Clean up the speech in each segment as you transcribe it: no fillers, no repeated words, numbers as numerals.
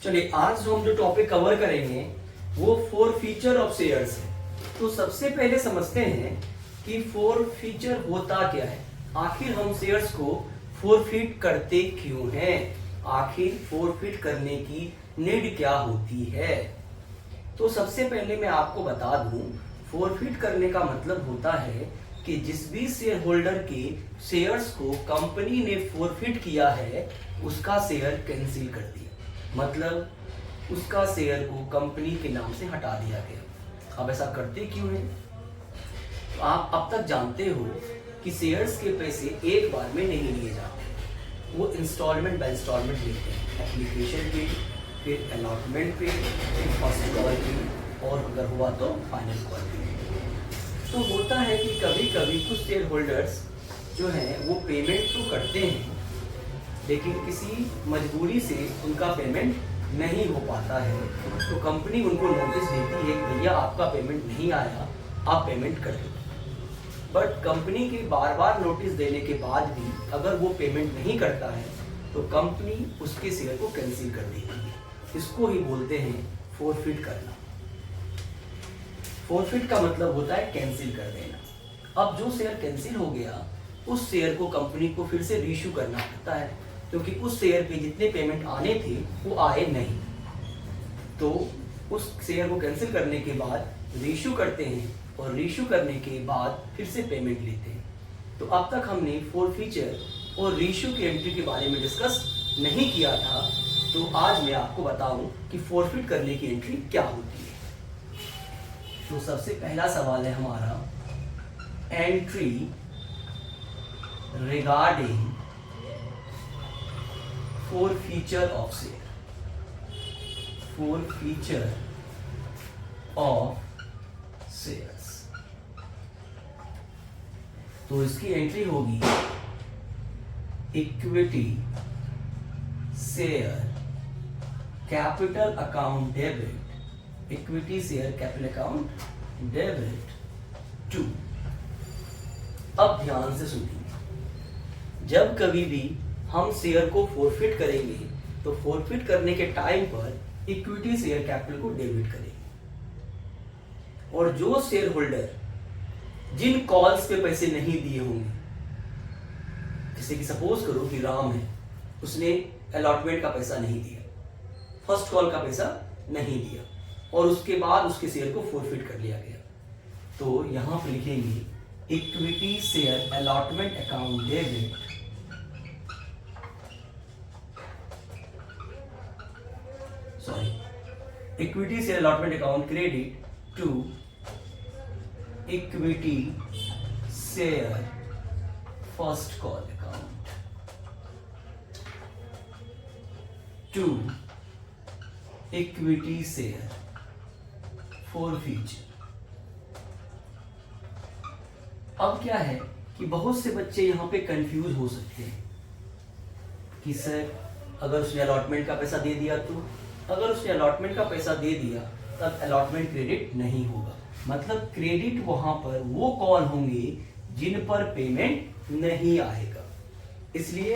चलिए आज जो हम जो टॉपिक कवर करेंगे वो फोर फीचर ऑफ शेयर्स है। तो सबसे पहले समझते हैं कि फोर फीचर होता क्या है, आखिर हम शेयर्स को फोरफिट करते क्यों हैं, आखिर फोरफिट करने की नीड क्या होती है। तो सबसे पहले मैं आपको बता दूं, फोरफिट करने का मतलब होता है कि जिस भी शेयर होल्डर के शेयर्स को कंपनी ने फोरफिट किया है उसका शेयर कैंसिल कर दिया, मतलब उसका शेयर को कंपनी के नाम से हटा दिया गया। अब ऐसा करते क्यों है? तो आप अब तक जानते हो कि शेयर्स के पैसे एक बार में नहीं लिए जाते, वो इंस्टॉलमेंट बाय इंस्टॉलमेंट लेते हैं। एप्लीकेशन पे, फिर अलॉटमेंट पे, फिर फर्स्ट कॉल पे, और अगर हुआ तो फाइनल कॉल पे। तो होता है कि कभी कभी कुछ शेयर होल्डर्स जो हैं वो पेमेंट तो करते हैं, लेकिन किसी मजबूरी से उनका पेमेंट नहीं हो पाता है, तो कंपनी उनको नोटिस देती है कि भैया आपका पेमेंट नहीं आया, आप पेमेंट कर दो। बट कंपनी के बार बार नोटिस देने के बाद भी अगर वो पेमेंट नहीं करता है तो कंपनी उसके शेयर को कैंसिल कर देती है। इसको ही बोलते हैं फोरफिट करना। फोरफिट का मतलब होता है कैंसिल कर देना। अब जो शेयर कैंसिल हो गया उस शेयर को कंपनी को फिर से रीइश्यू करना पड़ता है, क्योंकि उस शेयर पे जितने पेमेंट आने थे वो आए नहीं। तो उस शेयर को कैंसिल करने के बाद रीइश्यू करते हैं, और रीइश्यू करने के बाद फिर से पेमेंट लेते हैं। तो अब तक हमने फोरफीचर और रीइश्यू की एंट्री के बारे में डिस्कस नहीं किया था, तो आज मैं आपको बताऊं कि फोरफिट करने की एंट्री क्या होती है। तो सबसे पहला सवाल है हमारा, entry regarding forfeiture of share. Forfeiture of shares, तो इसकी एंट्री होगी equity share capital account debit, equity share capital account debit to. अब ध्यान से सुनिए, जब कभी भी हम शेयर को फोरफिट करेंगे तो फोरफिट करने के टाइम पर इक्विटी शेयर कैपिटल को डेबिट करेंगे, और जो शेयर होल्डर जिन कॉल्स पे पैसे नहीं दिए होंगे, जैसे कि सपोज करो कि राम है, उसने अलॉटमेंट का पैसा नहीं दिया, फर्स्ट कॉल का पैसा नहीं दिया, और उसके बाद उसके शेयर को फोरफिट कर लिया गया, तो यहां पर लिखेंगे equity share allotment account debit equity share allotment account credit to equity share first call account to equity share forfeiture. अब क्या है कि बहुत से बच्चे यहां पे कंफ्यूज हो सकते हैं कि सर अगर उसने अलॉटमेंट का पैसा दे दिया, तो अगर उसने अलॉटमेंट का पैसा दे दिया तब अलॉटमेंट क्रेडिट नहीं होगा, मतलब क्रेडिट वहां पर वो कॉल होंगे जिन पर पेमेंट नहीं आएगा। इसलिए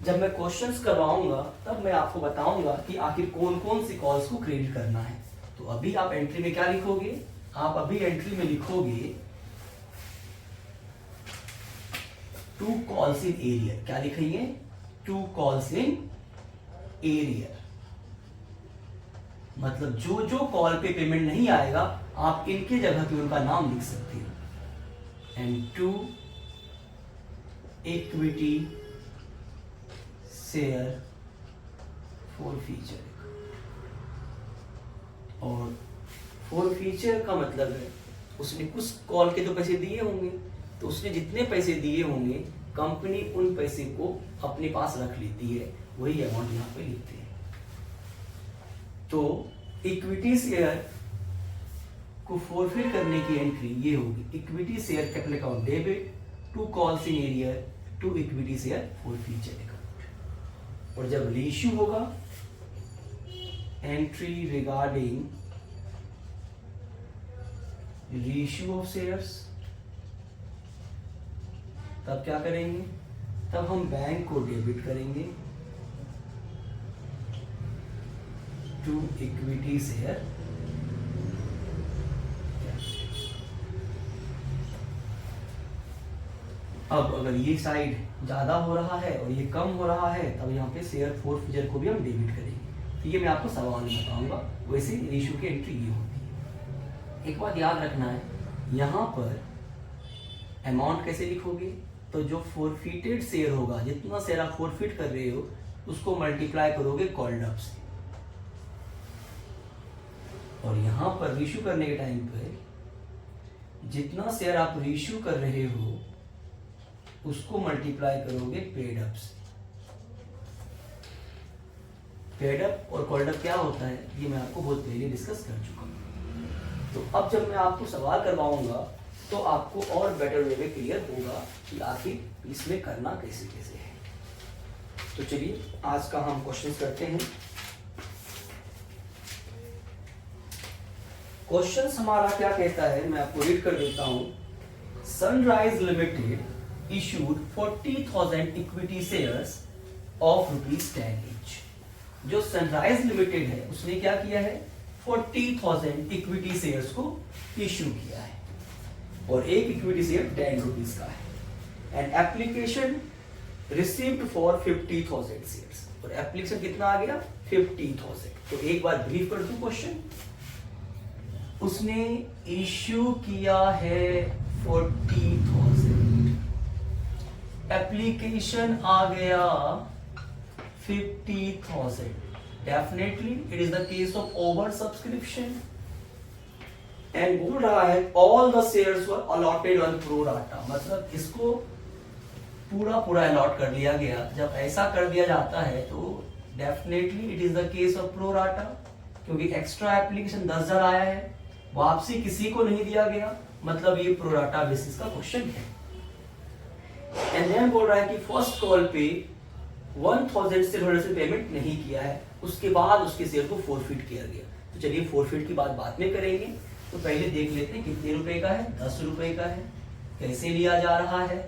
जब मैं क्वेश्चंस करवाऊंगा तब मैं आपको बताऊंगा कि आखिर कौन कौन सी कॉल्स को क्रेडिट करना है। तो अभी आप एंट्री में क्या लिखोगे, आप अभी एंट्री में लिखोगे टू कॉल्स इन एरियर। क्या लिखेंगे? टू कॉल्स इन एरियर, मतलब जो जो कॉल पे पेमेंट नहीं आएगा आप इनके जगह पे उनका नाम लिख सकते हो। And to equity share forfeiture. और फोरफीचर का मतलब है उसने कुछ कॉल के तो पैसे दिए होंगे, तो उसने जितने पैसे दिए होंगे कंपनी उन पैसे को अपने पास रख लेती है, वही अमाउंट यहां पे लिखते हैं। तो इक्विटी शेयर को फोरफिट करने की एंट्री ये होगी, equity share capital account debit to calls in arrear to equity share forfeiture account. और जब रीइश्यू होगा, entry regarding reissue of shares, तब क्या करेंगे? तब हम बैंक को डेबिट करेंगे टू इक्विटी शेयर। अब अगर ये साइड ज्यादा हो रहा है और ये कम हो रहा है तब यहाँ पे शेयर फोरफीचर को भी हम डेबिट करेंगे। तो ये मैं आपको सवाल में बताऊंगा। वैसे रेशियो की एंट्री ये होती है। एक बात याद रखना है, यहाँ पर अमाउंट कैसे लिखोगे, तो जो फोरफिटेड शेयर होगा, जितना शेयर आप फोरफिट कर रहे हो उसको मल्टीप्लाई करोगे कॉल्ड अप से, और यहाँ पर रिश्यू करने के टाइम पर जितना शेयर आप रिश्यू कर रहे हो उसको मल्टीप्लाई करोगे पेड अप से। पेड अप और कॉल्ड अप क्या होता है ये मैं आपको बहुत पहले डिस्कस कर चुका हूँ। तो अब जब मैं आपको सवाल करवाऊंगा तो आपको और बेटर वे में क्लियर होगा कि आखिर इसमें करना कैसे कैसे है। तो चलिए आज का हम क्वेश्चन करते हैं। क्वेश्चन हमारा क्या कहता है, मैं आपको रीड कर देता हूं। Sunrise limited issued 40,000 equity shares of ₹10 each। जो सनराइज लिमिटेड है उसने क्या किया है, 40,000 इक्विटी शेयर्स को इश्यू किया है और एक इक्विटी शेयर ₹10 का है। And application received for 50,000 shares, और एप्लीकेशन कितना आ गया 50,000। तो एक बार ब्रीफ कर दूं क्वेश्चन। उसने इश्यू किया है 40,000, एप्लीकेशन आ गया 50,000। Definitely it is the case of over subscription. And बोल रहा है all the shares were allotted on pro rata, मतलब इसको पूरा पूरा अलॉट कर लिया गया। जब ऐसा कर दिया जाता है तो definitely it is the case of pro rata, क्योंकि एक्स्ट्रा एप्लीकेशन 10,000 आया है, वापसी किसी को नहीं दिया गया, मतलब ये प्रो राटा बेसिस का क्वेश्चन है। एंड देन बोल रहा है कि फर्स्ट कॉल पे 1,000 शेयर से पेमेंट नहीं किया है, उसके बाद उसके शेयर को फोरफिट किया गया। तो चलिए फोरफिट की बात बाद में करेंगे, तो पहले देख लेते हैं कितने रुपए का है, 10 रुपए का है। कैसे लिया जा रहा है,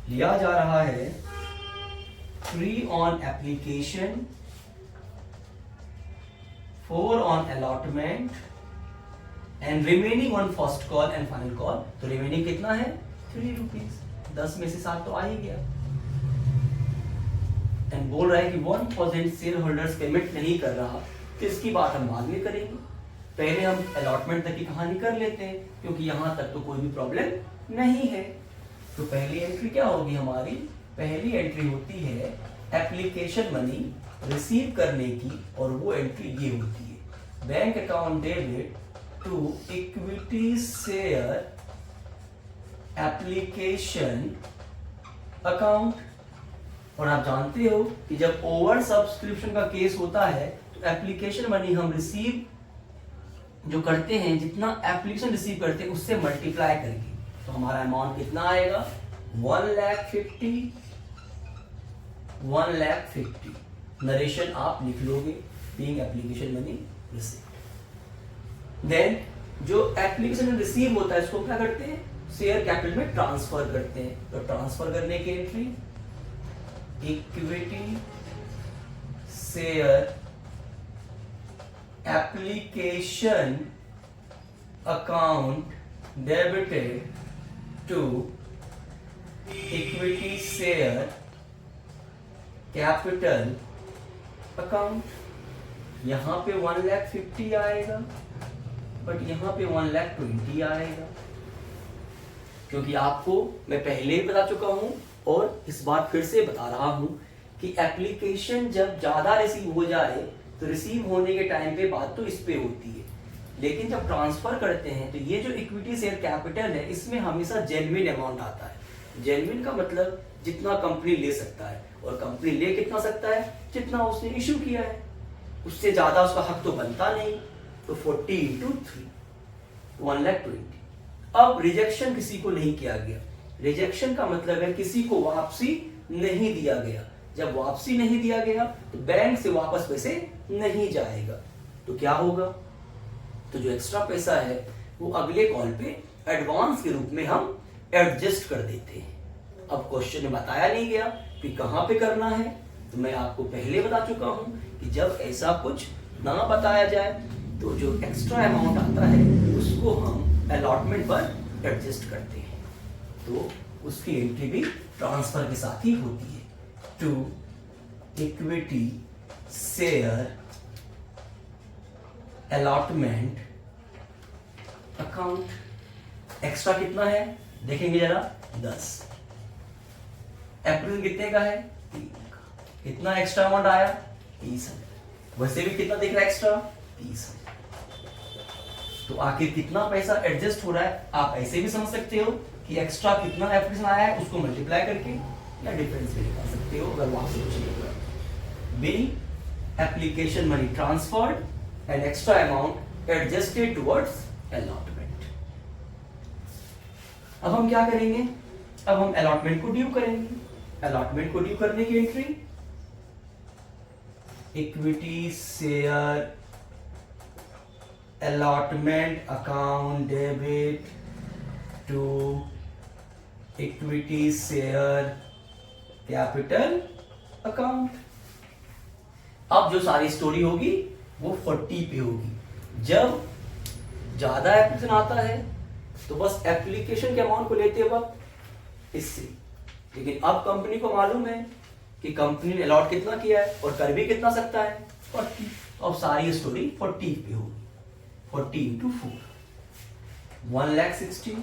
लिया जा रहा है free on application, 4 on allotment and remaining on first call and final call. तो रिमेनिंग कितना है ₹3, 10 में से 7 तो आ ही गया। एंड बोल रहा है कि 1,000 शेयर होल्डर्स पेमेंट नहीं कर रहा, तो इसकी बात हम बाद में करेंगे। पहले हम अलॉटमेंट तक की कहानी कर लेते हैं, क्योंकि यहां तक तो कोई भी प्रॉब्लम नहीं है। तो पहली एंट्री क्या होगी हमारी, पहली एंट्री होती है एप्लीकेशन मनी रिसीव करने की, और वो एंट्री ये होती है bank account debit to equity share application account. और आप जानते हो कि जब ओवर सब्सक्रिप्शन का केस होता है तो एप्लीकेशन मनी हम रिसीव जो करते हैं, जितना एप्लीकेशन रिसीव करते हैं उससे मल्टीप्लाई करके, तो हमारा अमाउंट कितना आएगा 1,50,000। 1,50,000 नरेशन आप लिख लोगे, being application money received. Then जो एप्लीकेशन रिसीव होता है इसको क्या करते हैं, शेयर कैपिटल में ट्रांसफर करते हैं। तो ट्रांसफर करने की entry equity share application account debited to equity share capital account. यहां पे 1,50,000 आएगा, बट यहां पे 1,20,000 आएगा, क्योंकि आपको मैं पहले ही बता चुका हूं और इस बार फिर से बता रहा हूं कि एप्लीकेशन जब ज्यादा रिसीव हो जाए तो रिसीव होने के टाइम पे बात तो इस पे होती है, लेकिन जब ट्रांसफर करते हैं तो ये जो इक्विटी शेयर कैपिटल है इसमें हमेशा जेन्युइन अमाउंट आता है। जेन्युइन का मतलब जितना कंपनी ले सकता है, और कंपनी ले कितना सकता है, जितना उसने इश्यू किया है, उससे ज्यादा उसका हक तो बनता नहीं। तो 40 × 3 1,20,000। अब रिजेक्शन किसी को नहीं किया गया। रिजेक्शन का मतलब है किसी को वापसी नहीं दिया गया। जब वापसी नहीं दिया गया तो बैंक से वापस पैसे नहीं जाएगा। तो क्या होगा, तो जो एक्स्ट्रा पैसा है वो अगले कॉल पे एडवांस के रूप में हम एडजस्ट कर देते हैं। अब क्वेश्चन में बताया नहीं गया कि कहां पे करना है, तो मैं आपको पहले बता चुका हूं कि जब ऐसा कुछ ना बताया जाए तो जो एक्स्ट्रा अमाउंट आता है उसको हम अलॉटमेंट पर एडजस्ट करते हैं, तो उसकी एंट्री भी ट्रांसफर के साथ ही होती है। To equity share allotment account. Extra कितना है देखेंगे जरा, 10। अप्रैल कितने का है, 3 का। कितना एक्स्ट्रा अमाउंट आया, 30,000। वैसे भी कितना दिख रहा है एक्स्ट्रा, 30,000। तो आखिर कितना पैसा एडजस्ट हो रहा है, आप ऐसे भी समझ सकते हो कि एक्स्ट्रा कितना अप्रैल आया है उसको मल्टीप्लाई करके या डिफरेंस भी निकाल सकते हो अगर वहां से पूछिएगा। Be application money transferred and extra amount adjusted towards allotment. अब हम क्या करेंगे, अब हम अलॉटमेंट को ड्यू करेंगे। अलॉटमेंट को ड्यू करने की entry equity share allotment account debit to equity share capital account. अब जो सारी स्टोरी होगी वो 40 पे होगी। जब ज्यादा एप्लीकेशन आता है तो बस एप्लीकेशन के अमाउंट को लेते वक्त इससे, लेकिन अब कंपनी को मालूम है कि कंपनी ने अलॉट कितना किया है और कर भी कितना सकता है, 40। अब सारी स्टोरी 40 पे होगी। 40 into 4, 1,60,000,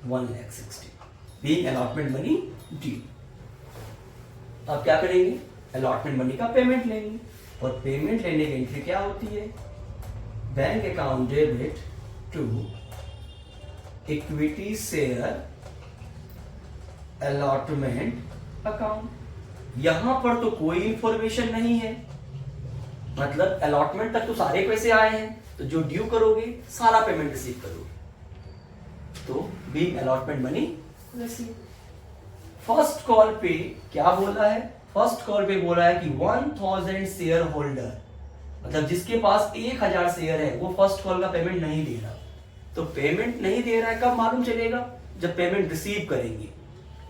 1,60,000 being allotment money due। अब क्या करेंगे, अलॉटमेंट मनी का पेमेंट लेंगे, और पेमेंट लेने की एंट्री क्या होती है, bank account debit to equity share allotment account. यहां पर तो कोई इंफॉर्मेशन नहीं है, मतलब अलॉटमेंट तक तो सारे पैसे आए हैं, तो जो ड्यू करोगे सारा पेमेंट रिसीव करोगे, तो be allotment money receive. First call पे क्या बोला है, फर्स्ट कॉल पे बोला है कि 1000 शेयर होल्डर, मतलब जिसके पास 1000 शेयर है वो फर्स्ट कॉल का पेमेंट नहीं दे रहा। तो पेमेंट नहीं दे रहा है कब मालूम चलेगा, जब पेमेंट रिसीव करेंगे।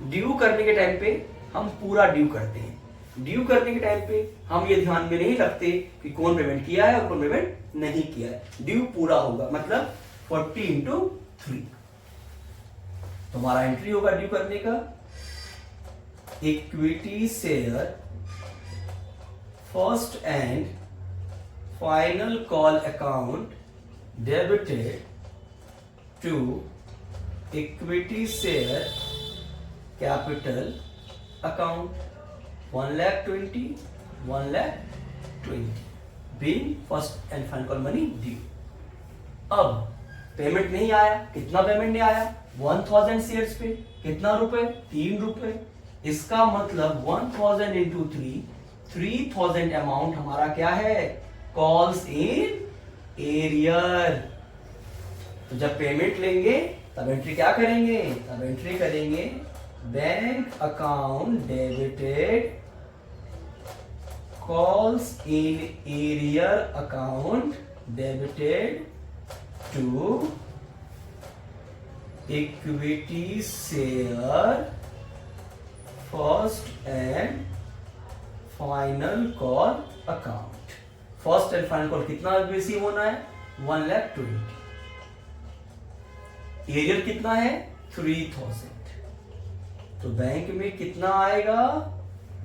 ड्यू करने के टाइम पे हम पूरा ड्यू करते हैं, ड्यू करने के टाइम पे हम ये ध्यान में नहीं रखते कि कौन पेमेंट किया है और कौन पेमेंट नहीं किया है। ड्यू पूरा होगा, मतलब 40 into 3 तुम्हारा एंट्री होगा ड्यू करने का। Equity share first and final call account debited to equity share capital account 1,20,000, 1,20,000 being first and final call money due. अब पेमेंट नहीं आया, कितना पेमेंट नहीं आया, 1000 शेयर्स पे कितना रुपए, 3 रुपए। इसका मतलब 1000 into 3, 3000 अमाउंट हमारा क्या है, कॉल्स इन एरियर। तो जब पेमेंट लेंगे तब एंट्री क्या करेंगे, तब एंट्री करेंगे bank account debited calls in arrear account debited to equity share first and final call account. First and final call कितना रिसीव होना है, 1,20,000। एरियर कितना है, 3000। तो बैंक में कितना आएगा,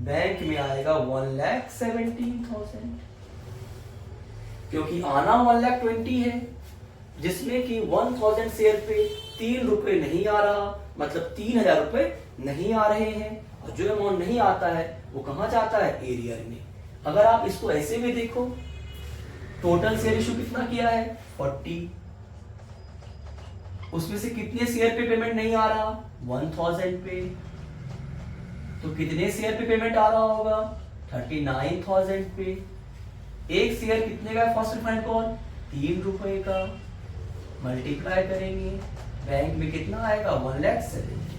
बैंक में आएगा 1,17,000, क्योंकि आना 1,20,000 है, जिसमें कि 1000 शेयर पे 3 रुपए नहीं आ रहा, मतलब 3,000 रुपए नहीं आ रहे हैं। और जो अमाउंट नहीं आता है वो कहां जाता है, एरियर में। अगर आप इसको ऐसे भी देखो, टोटल शेयर इशू कितना किया है, 40। उसमें से कितने शेयर पे पेमेंट नहीं आ रहा, 1000 पे। तो कितने शेयर पे पेमेंट आ रहा होगा, 39,000 पे। एक शेयर कितने का फर्स्ट एंड फाइनल कॉल, 3 रुपए का। मल्टीप्लाई करेंगे, बैंक में कितना आएगा, 1,70,000।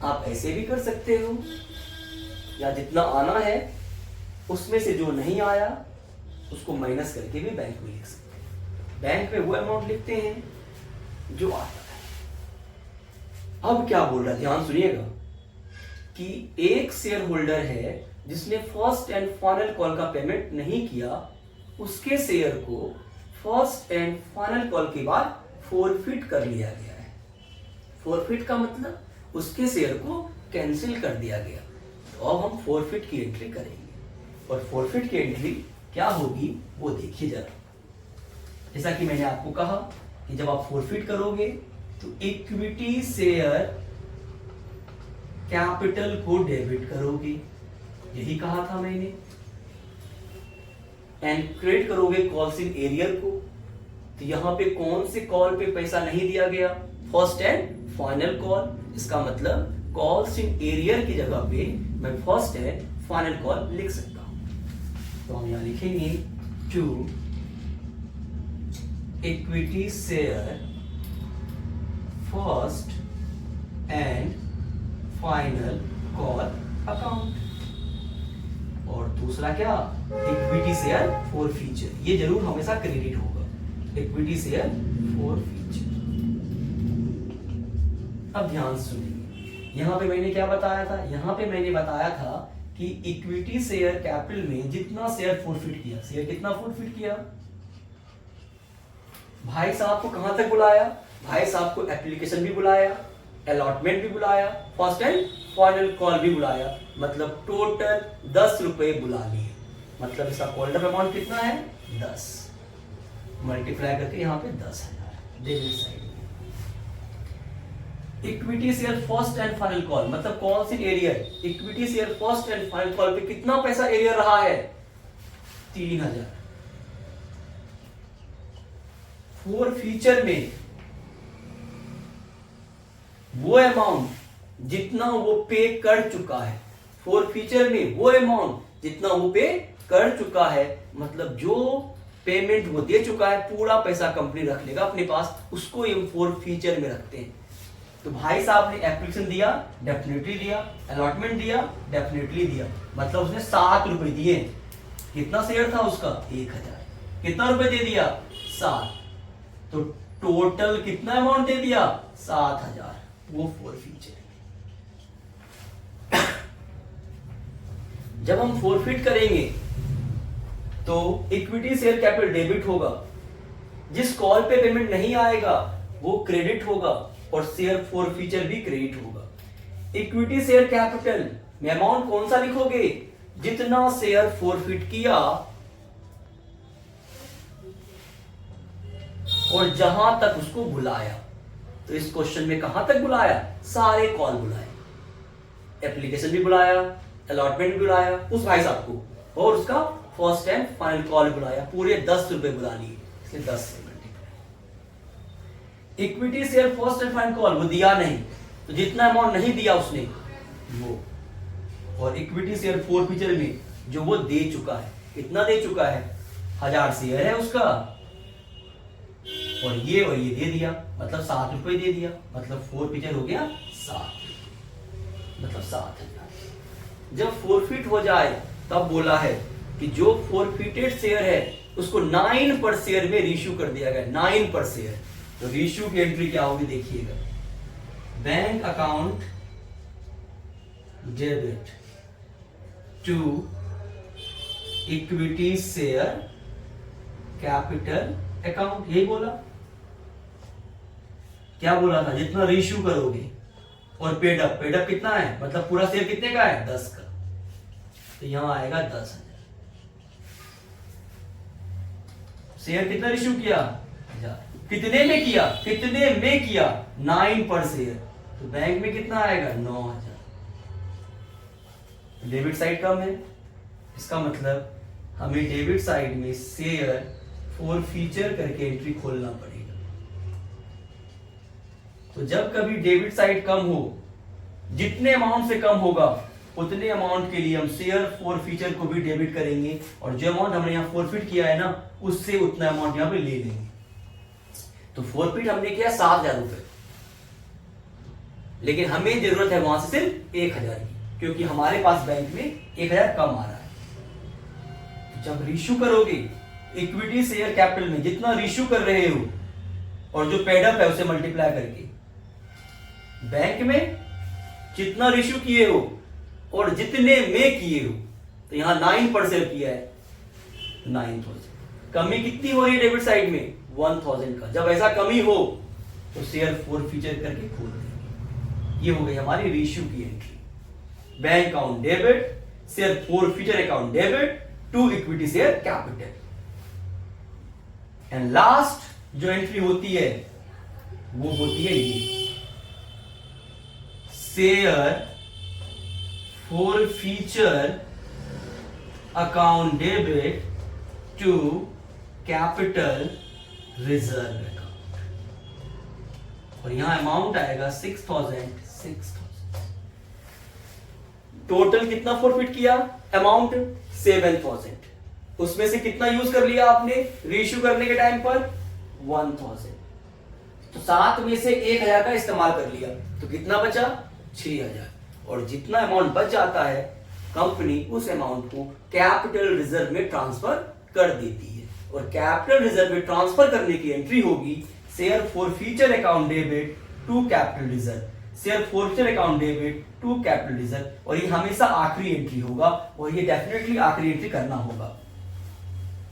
आप ऐसे भी कर सकते हो, या जितना आना है उसमें से जो नहीं आया उसको माइनस करके भी बैंक में लिख सकते हैं। बैंक में वो अमाउंट लिखते हैं जो आता है। अब क्या बोल रहा है, ध्यान सुनिएगा। कि एक शेयर होल्डर है जिसने फर्स्ट एंड फाइनल कॉल का पेमेंट नहीं किया, उसके शेयर को फर्स्ट एंड फाइनल कॉल के बाद फोरफिट कर लिया गया है। फोरफिट का मतलब उसके शेयर को कैंसिल कर दिया गया। तो अब हम फोरफिट की एंट्री करेंगे और फोरफिट की एंट्री क्या होगी वो देखिए जरा। जैसा कि मैंने आपको कहा कि जब आप फोरफिट करोगे तो इक्विटी शेयर कैपिटल को डेबिट करोगे, यही कहा था मैंने, एंड क्रेडिट करोगे कॉल्स इन एरियर को। तो यहां पे कौन से कॉल पे पैसा नहीं दिया गया, फर्स्ट एंड फाइनल कॉल। इसका मतलब कॉल्स इन एरियर की जगह पे मैं फर्स्ट एंड फाइनल कॉल लिख सकता हूं। तो हम यहां लिखेंगे to equity share first and final call account, और दूसरा क्या, इक्विटी शेयर फॉर फ्यूचर। ये जरूर हमेशा क्रेडिट होगा, इक्विटी शेयर फॉर फ्यूचर। अब ध्यान सुनिए, यहां पे मैंने क्या बताया था, यहां पे मैंने बताया था कि इक्विटी शेयर कैपिटल में जितना शेयर फोरफिट किया, शेयर कितना फोरफिट किया, भाई साहब को कहां तक बुलाया, भाई साहब को एप्लीकेशन भी बुलाया, अलॉटमेंट भी बुलाया, फर्स्ट एंड फाइनल कॉल भी बुलाया, मतलब टोटल 10 रुपए बुला लिए। मतलब इसका कॉल्ड अमाउंट कितना है, 10 मल्टीप्लाई करके यहाँ पे 10,000 डेबिट साइड में। Equity share first and final call मतलब कौन सी arrear, equity share first and final call पे कितना पैसा एरियर रहा है, 3,000। फॉर फ्यूचर में वो अमाउंट जितना वो पे कर चुका है, फॉर फ्यूचर में वो अमाउंट जितना वो पे कर चुका है, मतलब जो पेमेंट वो दे चुका है पूरा पैसा कंपनी रख लेगा अपने पास, उसको हम फॉर फ्यूचर में रखते हैं। तो भाई साहब ने एप्लीकेशन दिया, डेफिनेटली दिया, अलॉटमेंट दिया, डेफिनेटली दिया, मतलब उसने 7 रुपए दिए। कितना शेयर था उसका, 1,000, कितना रुपए दे दिया, 7, तो टोटल कितना अमाउंट दे दिया, 7,000, वो फॉर फ्यूचर। जब हम फोरफिट करेंगे तो इक्विटी शेयर कैपिटल डेबिट होगा, जिस कॉल पे पेमेंट नहीं आएगा वो क्रेडिट होगा, और शेयर फॉर फ्यूचर भी क्रेडिट होगा। इक्विटी शेयर कैपिटल में अमाउंट कौन सा लिखोगे, जितना शेयर फोरफिट किया और जहां तक उसको बुलाया। तो इस क्वेश्चन में कहां तक बुलाया, सारे कॉल बुलाए, एप्लीकेशन भी बुलाया, अलॉटमेंट भी बुलाया उस भाई साहब को, और उसका फर्स्ट एंड फाइनल कॉल बुलाया, पूरे 10 रुपए बुला लिए, इसलिए 10 से multiply. Equity share first and final call वो दिया नहीं, तो जितना अमाउंट नहीं दिया उसने वो, और इक्विटी शेयर फॉर फ्यूचर में जो वो दे चुका है, कितना दे चुका है, 1000 शेयर है उसका, और ये दे दिया, मतलब 7 रुपए दे दिया, मतलब फॉर फ्यूचर हो गया 7, मतलब 7,000। जब फोरफिट हो जाए तब बोला है कि जो फोरफिटेड शेयर है उसको 9 पर शेयर में रीइश्यू कर दिया गया, 9 पर शेयर। तो रीइश्यू की एंट्री क्या होगी देखिएगा, bank account debit to equity share capital account, यही बोला, क्या बोला था, जितना रीइश्यू करोगे, और पेड अप कितना है, मतलब पूरा शेयर कितने का है, 10 का, तो यहां आएगा 10,000। शेयर कितना इश्यू किया, 1000, कितने में किया, 9 पर शेयर, तो बैंक में कितना आएगा, 9,000। डेबिट साइड कम है, इसका मतलब हमें डेबिट साइड में शेयर फॉर फ्यूचर करके एंट्री खोलना पड़ेगा। तो जब कभी डेबिट साइड कम हो, जितने अमाउंट से कम होगा उतने अमाउंट के लिए हम शेयर फॉर फ्यूचर को भी डेबिट करेंगे, और जो अमाउंट हमने यहाँ फोरफिट किया है ना उससे उतना अमाउंट यहाँ पे ले लेंगे। तो फोरफिट हमने किया 7,000 रुपए, लेकिन हमें जरूरत है वहां से सिर्फ 1,000 की, क्योंकि हमारे पास बैंक में 1,000 कम आ रहा है। तो जब रीइश्यू करोगे इक्विटी शेयर कैपिटल में जितना रीइश्यू कर रहे हो और जो पेड अप है उसे मल्टीप्लाई करके, बैंक में जितना रीइश्यू किए हो और जितने में किए हो, तो यहां 9% किया है 9000, कमी कितनी हो रही है डेबिट साइड में 1000 का। जब ऐसा कमी हो तो शेयर फोरफीचर करके खोल देंगे। ये हो गई हमारी रीइश्यू की entry. Bank account debit, share forfeiture account debit to equity share capital. And last जो एंट्री होती है वो होती है ये share forfeiture account debit to capital reserve account, और यहां अमाउंट आएगा 6000। टोटल कितना फोरफिट किया अमाउंट 7000, उसमें से कितना यूज कर लिया आपने रीइश्यू करने के टाइम पर 1000, तो 7 में से 1000 का इस्तेमाल कर लिया, तो कितना बचा 6000, और जितना अमाउंट बच जाता है कंपनी उस अमाउंट को कैपिटल रिजर्व में ट्रांसफर कर देती है। और कैपिटल रिजर्व में ट्रांसफर करने की एंट्री होगी share forfeiture account debit to capital reserve, share forfeiture account debit to capital reserve, और ये हमेशा आखिरी एंट्री होगा, और ये डेफिनेटली आखिरी एंट्री करना होगा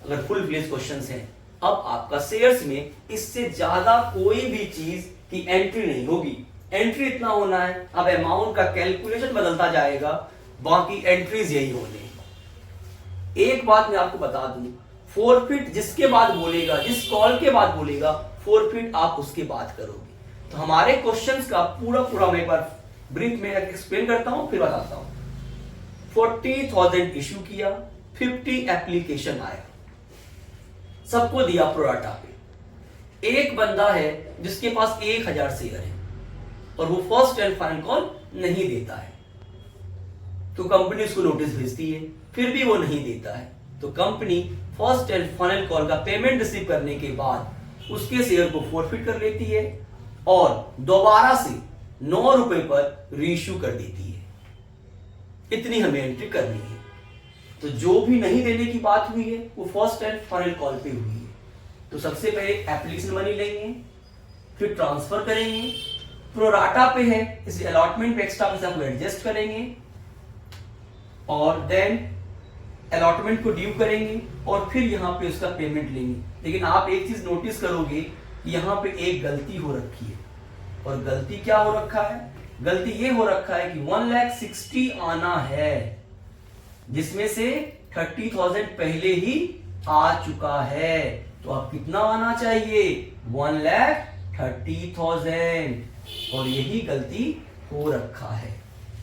अगर फुल फ्लेज क्वेश्चंस हैं। अब आपका शेयर्स में इससे ज्यादा कोई भी चीज की एंट्री नहीं होगी, एंट्री इतना होना है, अब अमाउंट का कैलकुलेशन बदलता जाएगा, बाकी एंट्रीज यही होने। एक बात मैं आपको बता दूं, फोरफिट जिसके बाद बोलेगा, जिस कॉल के बाद बोलेगा फोरफिट आप उसके बाद करोगे। तो हमारे क्वेश्चंस का पूरा मैं एक बार ब्रीफ में एक्सप्लेन करता हूं फिर बताता हूं। 40,000 इश्यू किया, 50 एप्लीकेशन आया, सबको दिया प्रोराटा पे। एक बंदा है जिसके पास 1000 शेयर है और वो फर्स्ट एंड फाइनल कॉल नहीं देता है, तो कंपनी उसको नोटिस भेजती है, फिर भी वो नहीं देता है, तो company first and final call का पेमेंट रिसीव करने के बाद उसके शेयर को फोरफिट कर लेती है और दोबारा से 9 रुपए पर रीइश्यू कर देती है। इतनी हमें एंट्री करनी है। तो जो भी नहीं देने की बात हुई है वो फर्स्ट एंड फाइनल कॉल पे हुई है। तो सबसे पहले एप्लीकेशन मनी लेंगे, फिर ट्रांसफर करेंगे, प्रोराटा पे है इस अलॉटमेंट पे एक्स्ट्रा पैसा को एडजस्ट करेंगे, और देन अलॉटमेंट को ड्यू करेंगे और फिर यहां पे उसका पेमेंट लेंगे। लेकिन आप एक चीज नोटिस करोगे कि यहां पे एक गलती हो रखी है, और गलती क्या हो रखा है, गलती ये हो रखा है कि 1,60,000 आना है, जिसमें से 30,000 पहले ही आ चुका है, तो अब कितना आना चाहिए 1,30,000, और यही गलती हो रखा है।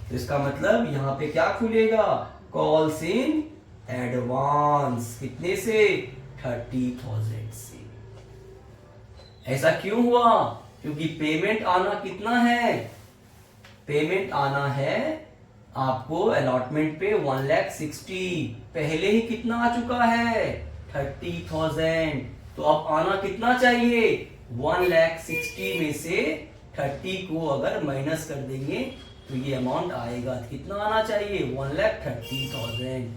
तो इसका मतलब यहां पे क्या खुलेगा, कॉल्स इन एडवांस, कितने से 30,000 से। ऐसा क्यों हुआ, क्योंकि पेमेंट आना कितना है, पेमेंट आना है आपको अलॉटमेंट पे 1,60,000, पहले ही कितना आ चुका है 30,000, तो अब आना कितना चाहिए 1,60,000 में से 30 को अगर माइनस कर देंगे तो ये अमाउंट आएगा, कितना आना चाहिए 1,30,000।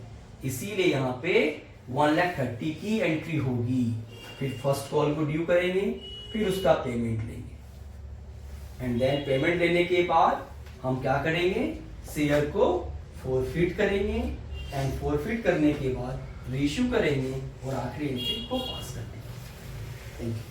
इसीलिए यहाँ पे 1,30,000 की एंट्री होगी। फिर फर्स्ट कॉल को ड्यू करेंगे, फिर उसका पेमेंट लेंगे, एंड देन पेमेंट लेने के बाद हम क्या करेंगे, शेयर को फोरफिट करेंगे, एंड फोरफिट करने के बाद रीइश्यू करेंगे और आखिरी एंट्री को पास कर देंगे। Thank you.